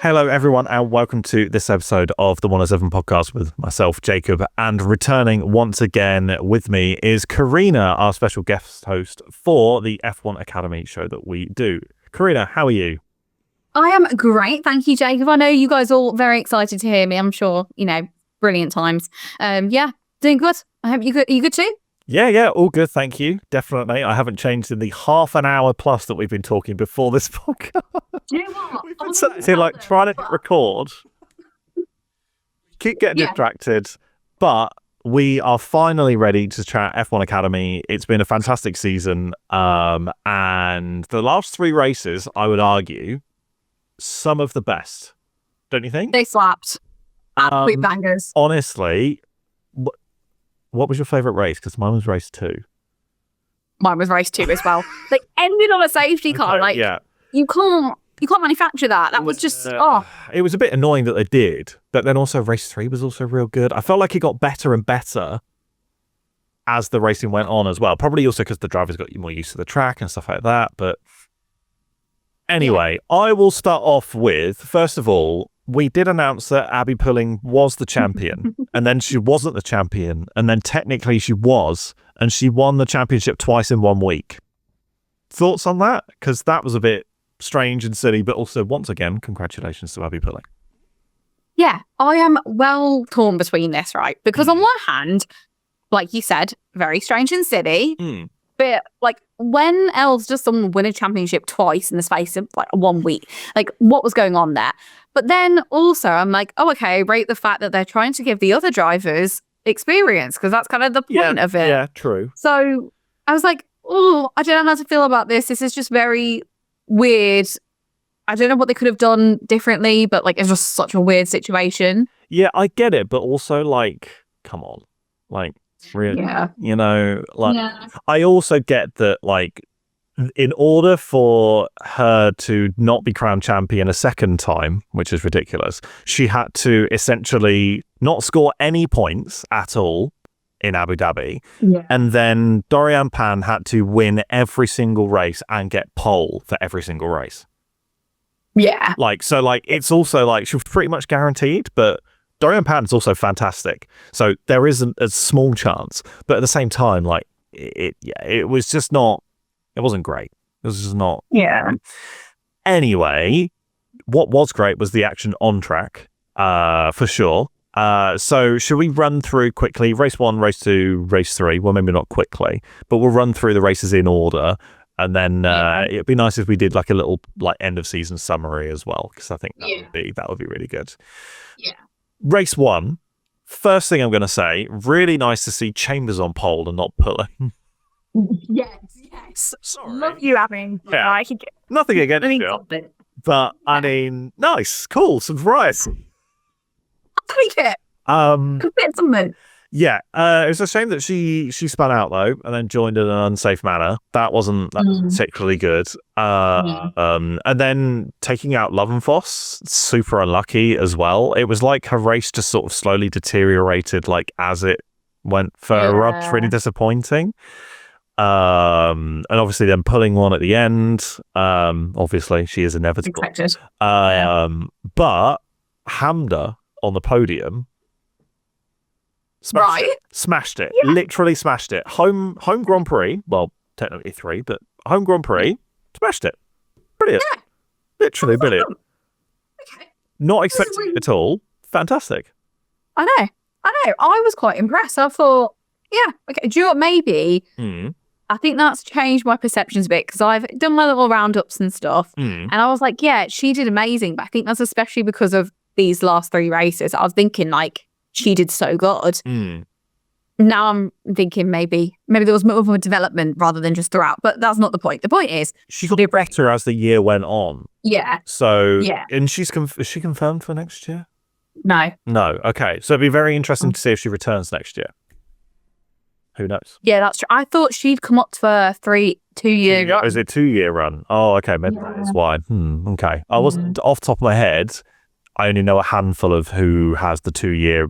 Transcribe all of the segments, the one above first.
Hello, everyone, and welcome to this episode of the 107 podcast with myself, Jacob. And returning once again with me is Kareena, our special guest host for the F1 Academy show that we do. Kareena, how are you? I am great. Thank you, Jacob. I know you guys are all very excited to hear me. I'm sure, brilliant times. Doing good. I hope you good. Are you good too? Yeah, all good, thank you. Definitely. I haven't changed in the half an hour plus that we've been talking before this podcast. Do you know what? We've been trying to record. Keep getting distracted, but we are finally ready to chat F1 Academy. It's been a fantastic season, and the last three races, I would argue, some of the best. Don't you think? They slapped. Absolute bangers. Honestly, what was your favourite race? Because mine was race 2. Mine was race 2 as well. They ended on a safety car. You can't manufacture that. That was just It was a bit annoying that they did, but then also race 3 was also real good. I felt like it got better and better as the racing went on as well. Probably also because the drivers got more used to the track and stuff like that. But anyway, I will start off with, first of all, we did announce that Abbi Pulling was the champion, and then she wasn't the champion, and then technically she was, and she won the championship twice in 1 week. Thoughts on that? Because that was a bit strange and silly, but also, once again, congratulations to Abbi Pulling. Yeah, I am well torn between this, right? Because on one hand, like you said, very strange and silly, but when else does someone win a championship twice in the space of 1 week? What was going on there? But then also I'm like, okay, rate the fact that they're trying to give the other drivers experience, because that's kind of the point of it. Yeah, true. So I was like, I don't know how to feel about this. This is just very weird. I don't know what they could have done differently, but it's just such a weird situation. Yeah, I get it, but also come on. Really, I also get that, in order for her to not be crowned champion a second time, which is ridiculous, she had to essentially not score any points at all in Abu Dhabi. Yeah. And then Dorian Pan had to win every single race and get pole for every single race. Yeah. It's also she was pretty much guaranteed, but Dorian Pan is also fantastic. So there is a small chance, but at the same time, it was just not. It wasn't great. It was just not. Yeah. Anyway, what was great was the action on track, for sure. So should we run through quickly race 1, race 2, race 3? Well, maybe not quickly, but we'll run through the races in order. And then it'd be nice if we did a little end of season summary as well, because I think that would be really good. Yeah. Race 1. First thing I'm going to say, really nice to see Chambers on pole and not Pulling. Yes. Sorry. Love you, Abby. Yeah. Nothing against you. But, nice. Cool. Some variety. I'll take it. Could fit something. Yeah. It was a shame that she spun out, though, and then joined in an unsafe manner. That wasn't particularly good. And then taking out Lovenfoss, super unlucky as well. It was like her race just sort of slowly deteriorated, as it went further up. It's really disappointing. And obviously then Pulling one at the end. Obviously she is inevitable. Expected. But Hamda on the podium smashed it. Yeah. Literally smashed it. Home Grand Prix, well, technically 3, but home Grand Prix, smashed it. Brilliant. Yeah. Literally brilliant. Okay. Not expecting it at all. Fantastic. I know. I was quite impressed. I thought, okay, do you know what, maybe I think that's changed my perceptions a bit, because I've done my little roundups and stuff, and I was like, yeah, she did amazing, but I think that's especially because of these last 3 races. I was thinking she did so good. Now I'm thinking maybe there was more of a development rather than just throughout, but that's not the point. The point is she got better as the year went on. Yeah. So and is she confirmed for next year? No. Okay, so it'd be very interesting to see if she returns next year. Who knows? Yeah, that's true. I thought she'd come up for a 2-year run. Is it 2-year run? Oh, okay, maybe that's why. Okay. I wasn't off the top of my head. I only know a handful of who has the 2-year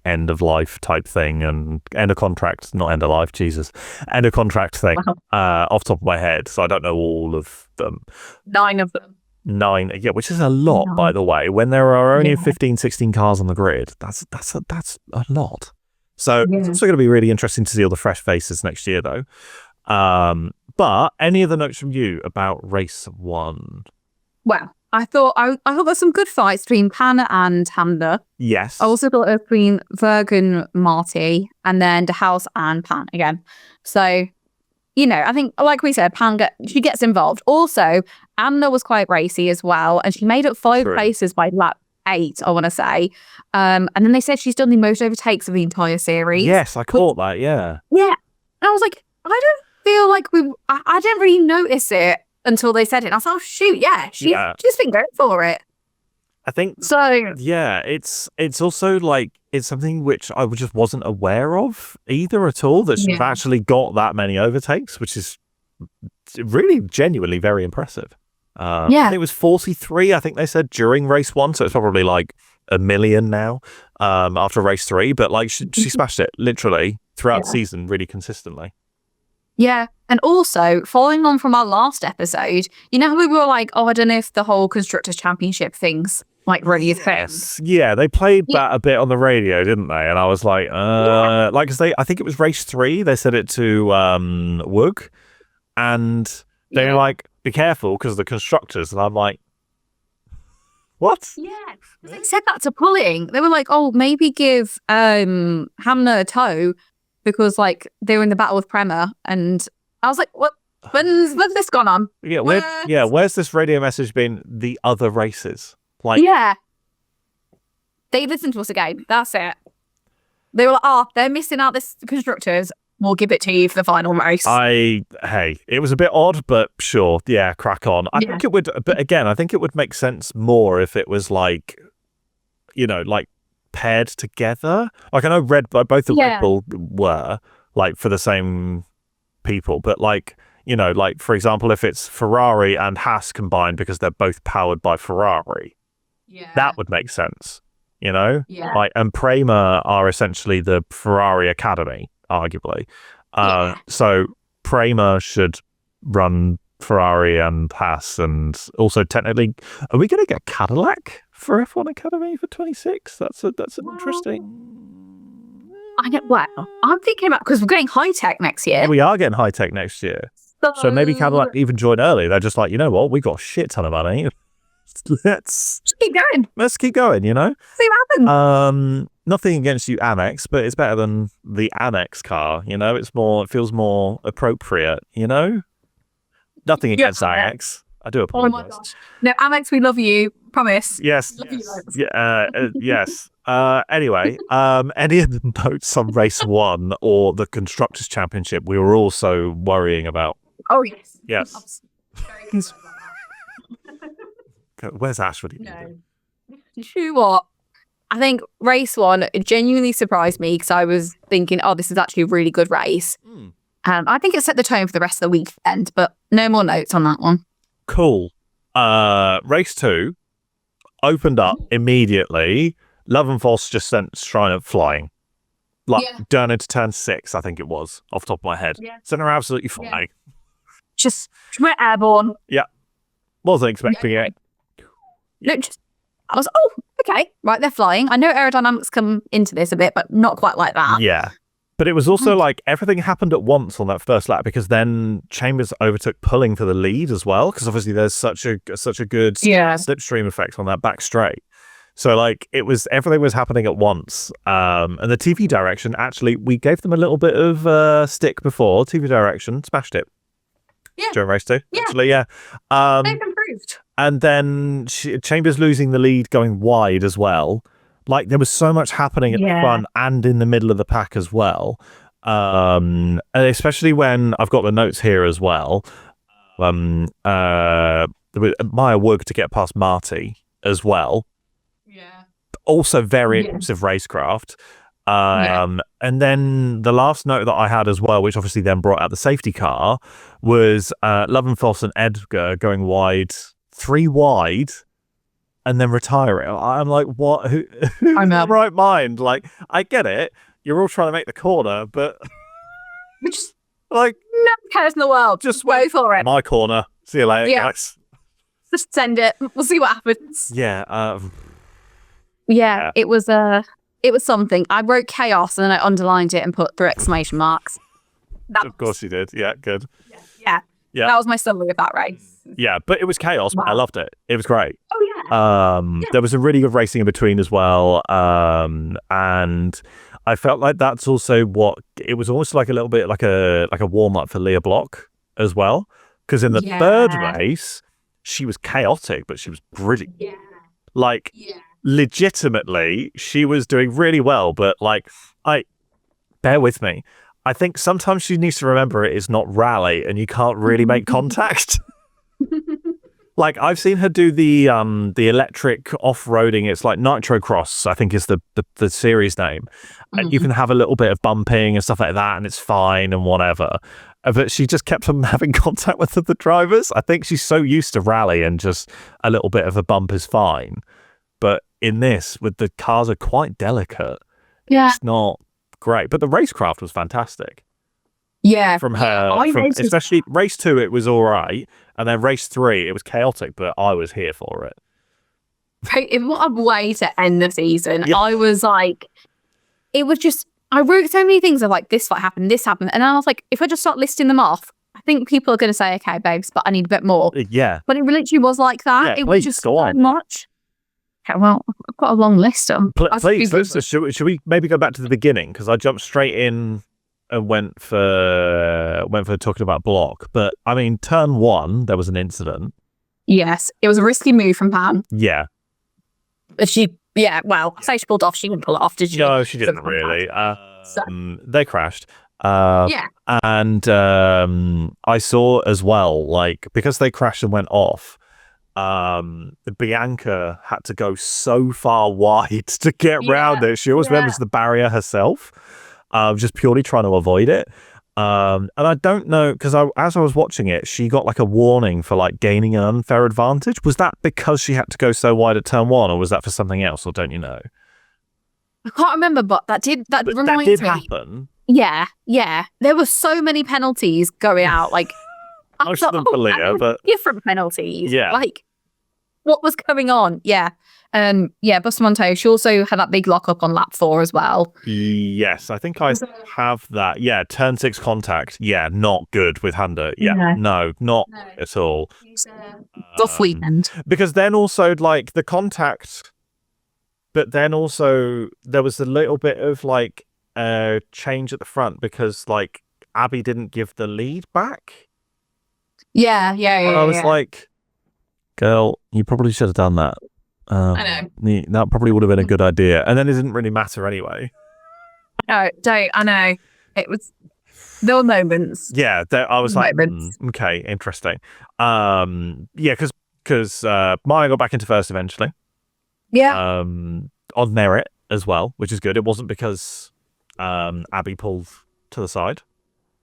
end of life type thing and end of contract, not end of life, Jesus, end of contract thing off the top of my head. So I don't know all of them. 9 of them. 9, yeah, which is a lot, by the way. When there are only 15, 16 cars on the grid, that's a lot. So it's also going to be really interesting to see all the fresh faces next year, though. But any other notes from you about race 1? Well, I thought there's some good fights between Pan and Hamner. Yes. I also thought between Vergen, Marty, and then De House and Pan again. So, I think, like we said, she gets involved. Also, Anna was quite racy as well, and she made up 5 places by lap 8, I want to say. And then they said she's done the most overtakes of the entire series. Yes, I caught that, yeah. Yeah. And I was like, I don't feel like I didn't really notice it until they said it. And I thought, oh, shoot, yeah, she's been going for it. I think so. Yeah, it's also like it's something which I just wasn't aware of either at all, that she's actually got that many overtakes, which is really genuinely very impressive. I think it was 43, I think they said, during race 1, so it's probably like a million now after race 3, but like she smashed it literally throughout the season really consistently. Yeah, and also following on from our last episode, we were like, oh, I don't know if the whole Constructors' Championship thing's like really a thing. Yeah, they played that a bit on the radio, didn't they? And I was like, like, because I think it was race 3, they said it to Woog, and they were like, be careful because of the Constructors, and I'm like, what? Yeah, they said that to Pulling. They were like, oh, maybe give Hamner a tow because like they were in the battle with Prema, and I was like, what? When's this gone on? Yeah, where's this radio message been the other races? Like, they listened to us again. That's it. They were like, oh, they're missing out this Constructors. We'll give it to you for the final race. It was a bit odd, but sure, yeah, crack on. I think it would, but again, I think it would make sense more if it was like, like paired together. Like I know both the Red Bull were like for the same people, but like, like for example, if it's Ferrari and Haas combined because they're both powered by Ferrari, that would make sense, like, and Prema are essentially the Ferrari Academy, arguably. So Prema should run Ferrari and Haas, and also technically, are we going to get Cadillac for F1 Academy for 26? That's an interesting. I know. Well, I'm thinking about, because we're getting high tech next year. We are getting high tech next year, so maybe Cadillac even join early. They're just like, you know what, we got a shit ton of money. Let's keep going. See what happens. Nothing against you, Amex, but it's better than the Amex car. It feels more appropriate. Nothing against Amex. I do apologize. Oh my gosh. No, Amex, we love you. Promise. Yes. Yes. Anyway, any of the notes on race 1 or the Constructors' Championship we were also worrying about? Oh, yes. Yes. I was very concerned about that. Where's Ash? What do you No. You know what? I think race 1 genuinely surprised me because I was thinking, oh, this is actually a really good race. I think it set the tone for the rest of the weekend, but no more notes on that one. Cool. Race 2 opened up immediately. Love and Foss just sent Shrine up flying. Down into turn 6, I think it was, off the top of my head. Sent her absolutely flying. Just went airborne. Yeah. Wasn't expecting it. No, I was, okay, right, they're flying. I know aerodynamics come into this a bit, but not quite like that. Yeah. But it was also like everything happened at once on that first lap, because then Chambers overtook Pulling for the lead as well, because obviously there's such a good slipstream effect on that back straight. So like everything was happening at once. And the TV direction, actually, we gave them a little bit of stick before. TV direction smashed it. During race 2. Actually, they've improved. And then Chambers losing the lead going wide as well. Like there was so much happening at the front and in the middle of the pack as well. And especially when I've got the notes here as well. Maya Woog to get past Marty as well. Yeah. Also very impressive racecraft. And then the last note that I had as well, which obviously then brought out the safety car, was Love and Foss and Edgar going wide, 3 wide, and then retiring. I'm like, what? Who's in their right mind? Like, I get it. You're all trying to make the corner, but like, no one cares in the world. Just wait for it. My corner. See you later, guys. Just send it. We'll see what happens. Yeah. Yeah, it was something. I wrote chaos and then I underlined it and put 3 exclamation marks. Of course you did. Yeah, good. Yeah. That was my summary of that race. Yeah, but it was chaos, but I loved it. It was great. Oh yeah. There was some really good racing in between as well. And I felt like that's also what it was, almost like a little bit like a warm up for Leah Block as well. Because in the third race, she was chaotic, but she was brilliant. Yeah. Like legitimately, she was doing really well. But like, bear with me. I think sometimes she needs to remember it is not rally and you can't really make contact. Like I've seen her do the electric off-roading. It's like Nitro Cross, I think is the series name. And you can have a little bit of bumping and stuff like that and it's fine and whatever. But she just kept on having contact with the drivers. I think she's so used to rally and just a little bit of a bump is fine. But in this, with the cars are quite delicate, it's not great. But the racecraft was fantastic. Yeah. From her, especially race 2, it was all right. And then race 3, it was chaotic, but I was here for it. What a way to end the season. Yeah. I was like, it was just, I wrote so many things of like, this happened, this happened. And I was like, if I just start listing them off, I think people are going to say, okay, babes, but I need a bit more. Yeah. But it literally was like that. Yeah, it was just so much. Okay, well, I've got a long list. Please, should we maybe go back to the beginning? Because I jumped straight in and went for talking about Block. But I mean, turn 1, there was an incident. Yes, it was a risky move from Pam. Yeah. I say she pulled off. She didn't pull it off, did she? No, she didn't really. They crashed. And I saw as well, like, because they crashed and went off, Bianca had to go so far wide to get round it. She always remembers the barrier herself, just purely trying to avoid it. And I don't know, because as I was watching it, she got like a warning for like gaining an unfair advantage. Was that because she had to go so wide at turn 1, or was that for something else, or don't you know? I can't remember, but that did happen. Yeah. There were so many penalties going out, like most of them for Leah, but different penalties. Yeah. Like, what was going on? Yeah. Bustamante, she also had that big lockup on lap 4 as well. Yes, I think I have that. Yeah, turn 6 contact. Yeah, not good with Honda. Yeah, no, not at all. Rough weekend. Because then also, like, the contact, but then also there was a little bit of, like, change at the front because, like, Abbi didn't give the lead back. Yeah. I was like, girl, you probably should have done that. I know. That probably would have been a good idea. And then it didn't really matter anyway. No, I know. There were moments. Yeah, I was like, okay, interesting. Because Maya got back into first eventually. Yeah. On merit as well, which is good. It wasn't because Abbi pulled to the side.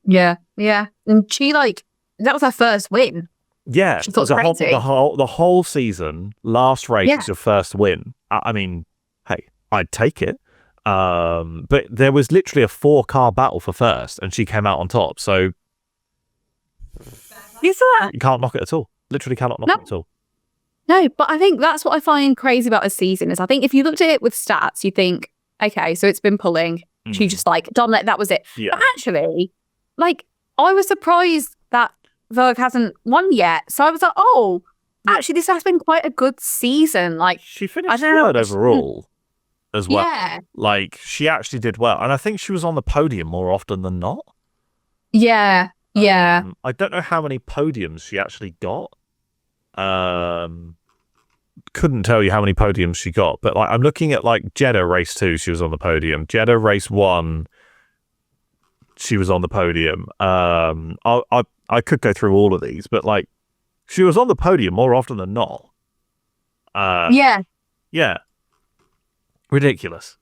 Yeah. And she, like, that was her first win. Yeah, the whole season, last race is your first win. I mean, hey, I'd take it. But there was literally a 4-car battle for first, and she came out on top. So you can't knock it at all. Literally cannot knock it at all. No, but I think that's what I find crazy about this season is I think if you looked at it with stats, you think, okay, so it's been pulling. She just like done that was it. Yeah. But actually, like, I was surprised that Vogue hasn't won yet. So I was like, oh, actually, this has been quite a good season. Like, she finished third overall as well. Yeah. Like, she actually did well. And I think she was on the podium more often than not. Yeah. I don't know how many podiums she actually got. Couldn't tell you how many podiums she got. But like, I'm looking at like Jeddah race 2, she was on the podium. Jeddah race 1, she was on the podium. I could go through all of these, but like, she was on the podium more often than not. Yeah. Ridiculous.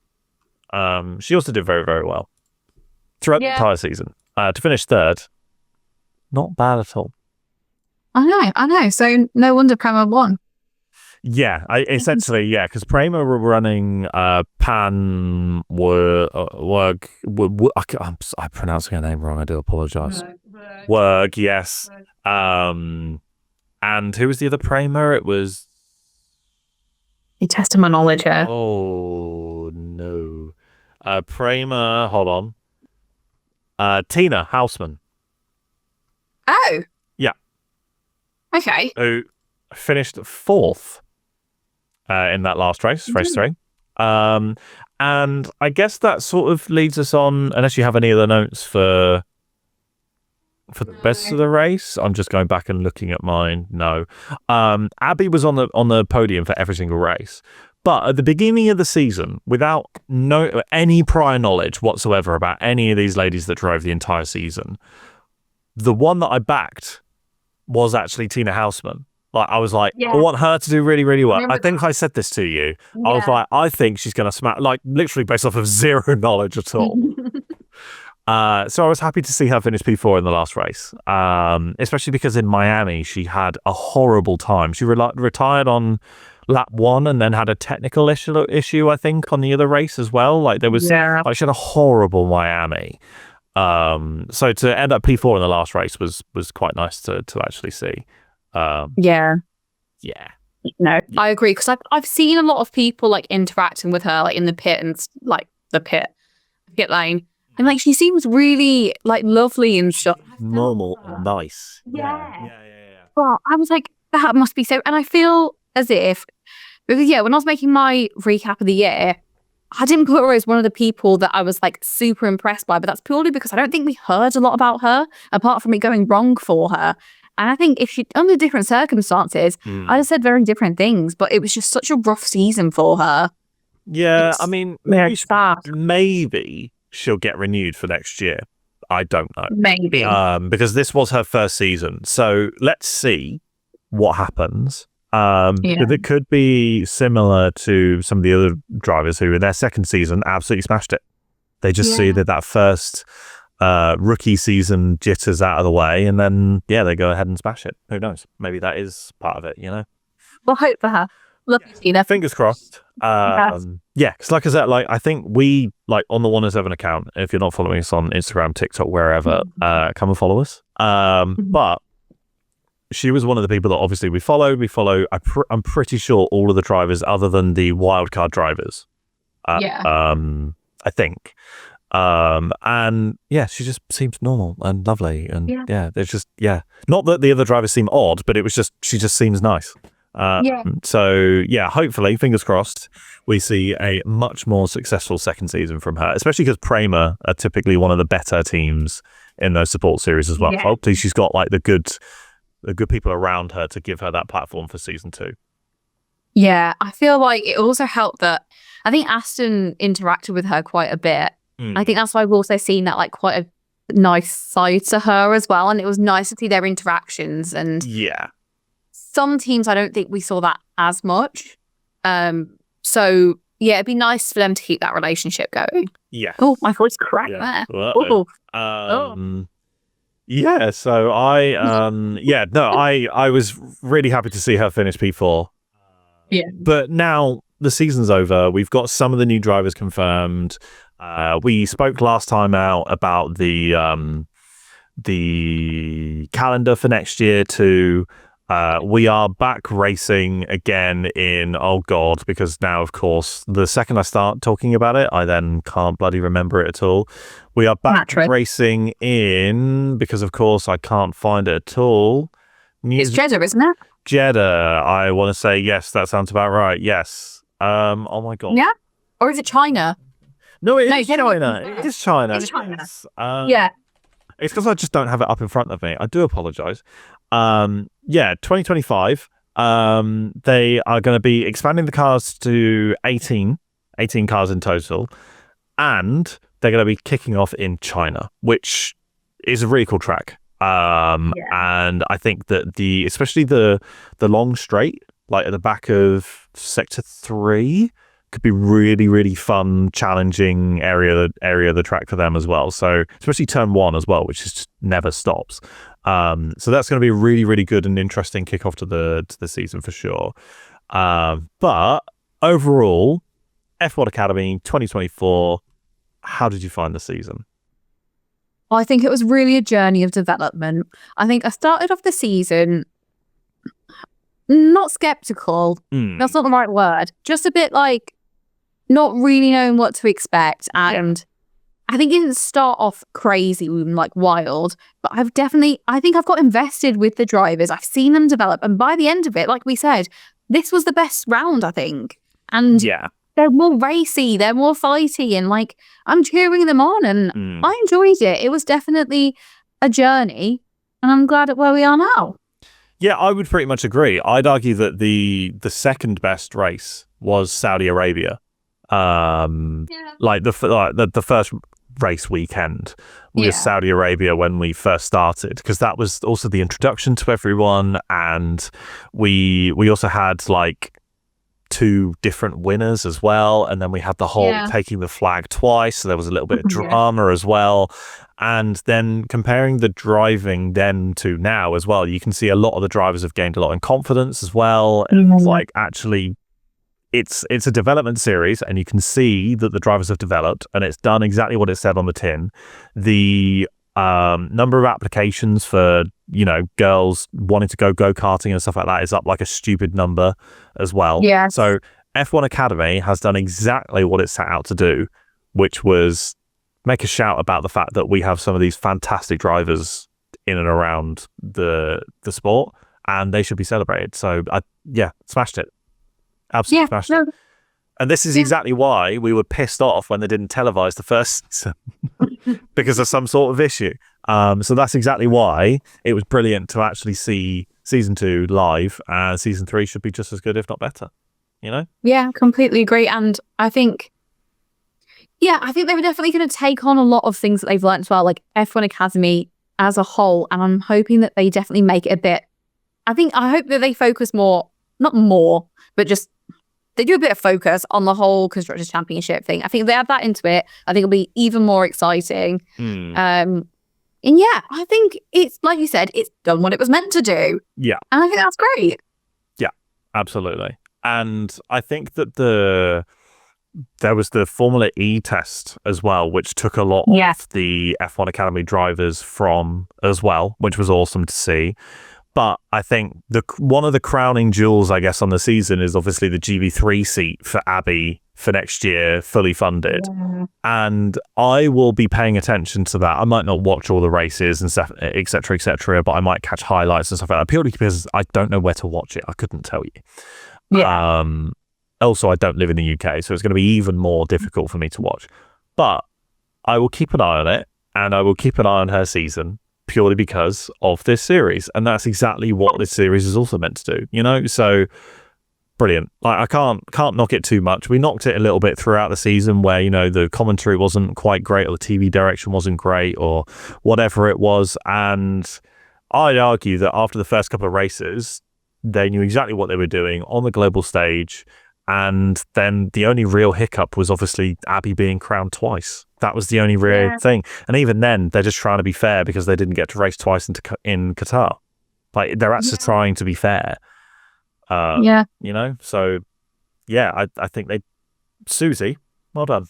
She also did very, very well throughout the entire season. To finish third, not bad at all. I know. So no wonder Prema won. Yeah, essentially, because Prema were running Pan Werg. I'm pronouncing her name wrong. I do apologize. Werg, yes. And who was the other Prema? It was... You tested my knowledge here. Oh, no. Prema, hold on. Tina Houseman. Oh. Yeah. Okay. Who finished 4th in that last race 3. And I guess that sort of leads us on, unless you have any other notes for the best of the race. I'm just going back and looking at mine. No. Abbi was on the podium for every single race. But at the beginning of the season, without any prior knowledge whatsoever about any of these ladies that drove the entire season, the one that I backed was actually Tina Houseman. Like, I was like, I want her to do really, really well. I think I said this to you. I was like, I think she's going to smack, like, literally based off of zero knowledge at all. So I was happy to see her finish P4 in the last race, especially because in Miami, she had a horrible time. She retired on lap 1 and then had a technical issue, I think, on the other race as well. Like, there was, like, she had a horrible Miami. So to end up P4 in the last race was quite nice to actually see. Yeah. No, I agree, because I've seen a lot of people like interacting with her like in the pit and like the pit lane, and like she seems really like lovely and stuff. Normal and nice. Yeah. Well, I was like, that must be so, and I feel as if, because when I was making my recap of the year, I didn't put her as one of the people that I was like super impressed by, but that's purely because I don't think we heard a lot about her apart from it going wrong for her. And I think if she, under different circumstances, I'd have said very different things, but it was just such a rough season for her. Yeah, I mean, maybe she'll get renewed for next year. I don't know. Maybe. Because this was her first season. So let's see what happens. It could be similar to some of the other drivers who in their second season absolutely smashed it. They just see that first rookie season jitters out of the way, and then they go ahead and smash it. Who knows? Maybe that is part of it, you know? We'll hope for her. Love you, Tina. Fingers crossed. Because like I said, like I think we, like, on the 107 account, if you're not following us on Instagram, TikTok, wherever, come and follow us. But she was one of the people that obviously we follow. I'm pretty sure all of the drivers other than the wildcard drivers. I think. And she just seems normal and lovely, and there's just not that the other drivers seem odd, but it was just she just seems nice. So hopefully, fingers crossed, we see a much more successful second season from her, especially because Prema are typically one of the better teams in those support series as well. Hopefully she's got like the good people around her to give her that platform for season 2. Yeah, I feel like it also helped that I think Aston interacted with her quite a bit. I think that's why we've also seen that like quite a nice side to her as well, and it was nice to see their interactions. And some teams I don't think we saw that as much. So it'd be nice for them to keep that relationship going. Oh, my voice cracked there. So I was really happy to see her finish P4. But now the season's over. We've got some of the new drivers confirmed. We spoke last time out about the calendar for next year too. We are back racing again in, because now, of course, the second I start talking about it, I then can't bloody remember it at all. We are back racing in, because, of course, I can't find it at all. It's Jeddah, isn't it? Jeddah. I want to say, yes, that sounds about right. Yes. Oh, my God. Yeah? Or is it China? No, it is China. It is China. It's China. It's because I just don't have it up in front of me. I do apologize. 2025. They are going to be expanding the cars to 18 cars in total, and they're going to be kicking off in China, which is a really cool track. And I think that especially the long straight, like at the back of sector 3, could be really, really fun, challenging area of the track for them as well. So especially turn 1 as well, which just never stops. So that's going to be a really, really good and interesting kickoff to the season for sure. But overall, F1 Academy 2024, how did you find the season? Well, I think it was really a journey of development. I think I started off the season not skeptical. That's not the right word. Just a bit like not really knowing what to expect. And I think it didn't start off crazy and like wild, but I think I've got invested with the drivers. I've seen them develop. And by the end of it, like we said, this was the best round, I think. And they're more racy, they're more fighty, and like I'm cheering them on, and I enjoyed it. It was definitely a journey, and I'm glad at where we are now. Yeah, I would pretty much agree. I'd argue that the second best race was Saudi Arabia. Like the first race weekend was Saudi Arabia when we first started, because that was also the introduction to everyone, and we also had like 2 different winners as well, and then we had the whole taking the flag twice, so there was a little bit of drama as well. And then comparing the driving then to now as well, you can see a lot of the drivers have gained a lot in confidence as well. And like actually it's a development series, and you can see that the drivers have developed, and it's done exactly what it said on the tin. The number of applications for girls wanting to go karting and stuff like that is up like a stupid number as well. So F1 Academy has done exactly what it set out to do, which was make a shout about the fact that we have some of these fantastic drivers in and around the sport, and they should be celebrated. So smashed it. Absolutely smashed it. And this is exactly why we were pissed off when they didn't televise the first season because of some sort of issue. So that's exactly why it was brilliant to actually see season 2 live. Season 3 should be just as good, if not better. Yeah, completely agree. And I think they were definitely going to take on a lot of things that they've learned as well, like F1 Academy as a whole. And I'm hoping that they definitely make it a bit. I hope that they focus more, not more, but just they do a bit of focus on the whole Constructors' Championship thing. I think if they add that into it, I think it'll be even more exciting. And I think it's, like you said, it's done what it was meant to do. Yeah. And I think that's great. Yeah, absolutely. And I think that there was the Formula E test as well, which took a lot of the F1 Academy drivers from as well, which was awesome to see. But I think one of the crowning jewels, I guess, on the season is obviously the GB3 seat for Abbi for next year, fully funded. And I will be paying attention to that. I might not watch all the races and stuff, et cetera, but I might catch highlights and stuff like that, purely because I don't know where to watch it. I couldn't tell you. Also, I don't live in the UK, so it's going to be even more difficult for me to watch. But I will keep an eye on it, and I will keep an eye on her season, purely because of this series. And that's exactly what this series is also meant to do, so brilliant. Like, I can't knock it too much. We knocked it a little bit throughout the season where the commentary wasn't quite great, or the TV direction wasn't great, or whatever it was. And I'd argue that after the first couple of races, they knew exactly what they were doing on the global stage. And then the only real hiccup was obviously Abbi being crowned twice. That was the only real thing. And even then, they're just trying to be fair because they didn't get to race twice in Qatar. Like, they're actually trying to be fair. So, I think Susie, well done.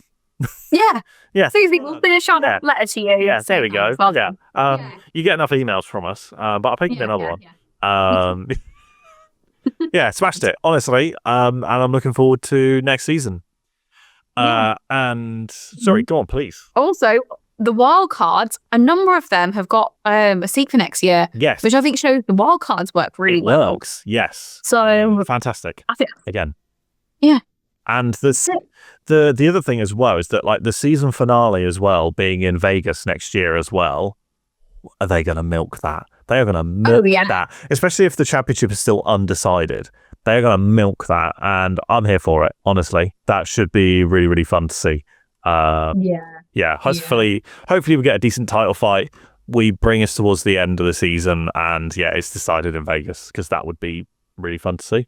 Yeah. Susie, we'll finish on a letter to you. Yeah, there we go. Well, you get enough emails from us, but I'll pick another one. Smashed it, honestly. And I'm looking forward to next season. And sorry, go on, please. Also, the wild cards, a number of them have got a seat for next year. Yes. Which I think shows the wild cards work really well. Works, yes. So fantastic. I think again. Yeah. And the other thing as well is that, like, the season finale as well, being in Vegas next year as well, are they going to milk that? They are going to milk that, especially if the championship is still undecided. They're going to milk that, and I'm here for it, honestly. That should be really, really fun to see. Hopefully we get a decent title fight. We bring us towards the end of the season, and it's decided in Vegas, because that would be really fun to see.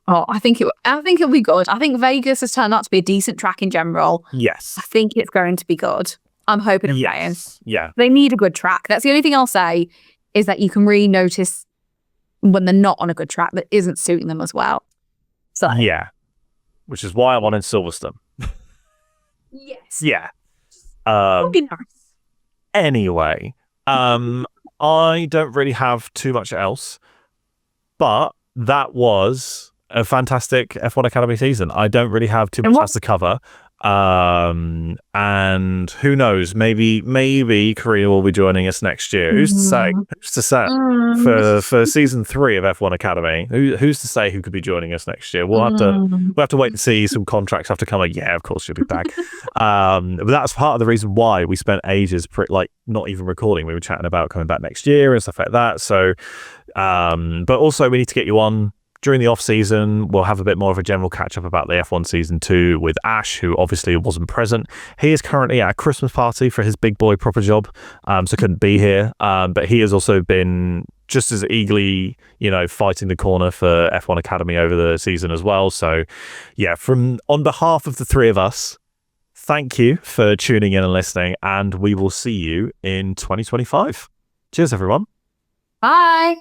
Oh, I think it'll be good. I think Vegas has turned out to be a decent track in general. Yes. I think it's going to be good. I'm hoping and praying. Yeah. They need a good track. That's the only thing I'll say, is that you can really notice when they're not on a good track that isn't suiting them as well. So which is why I'm on in Silverstone. Yes. Yeah. Would be nice. Anyway, I don't really have too much else, but that was a fantastic F1 Academy season. I don't really have too much else to cover. And who knows, maybe Kareena will be joining us next year. Who's to say? Who's to say? For season 3 of F1 Academy, who's to say who could be joining us next year? We'll have to wait and see. Some contracts have to come. Yeah, of course she'll be back. But that's part of the reason why we spent ages not even recording. We were chatting about coming back next year and stuff like that. So, but also we need to get you on during the off season. We'll have a bit more of a general catch up about the F1 season 2 with Ash, who obviously wasn't present. He is currently at a Christmas party for his big boy proper job, so couldn't be here. But he has also been just as eagerly, fighting the corner for F1 Academy over the season as well. So, yeah, on behalf of the 3 of us, thank you for tuning in and listening, and we will see you in 2025. Cheers, everyone. Bye.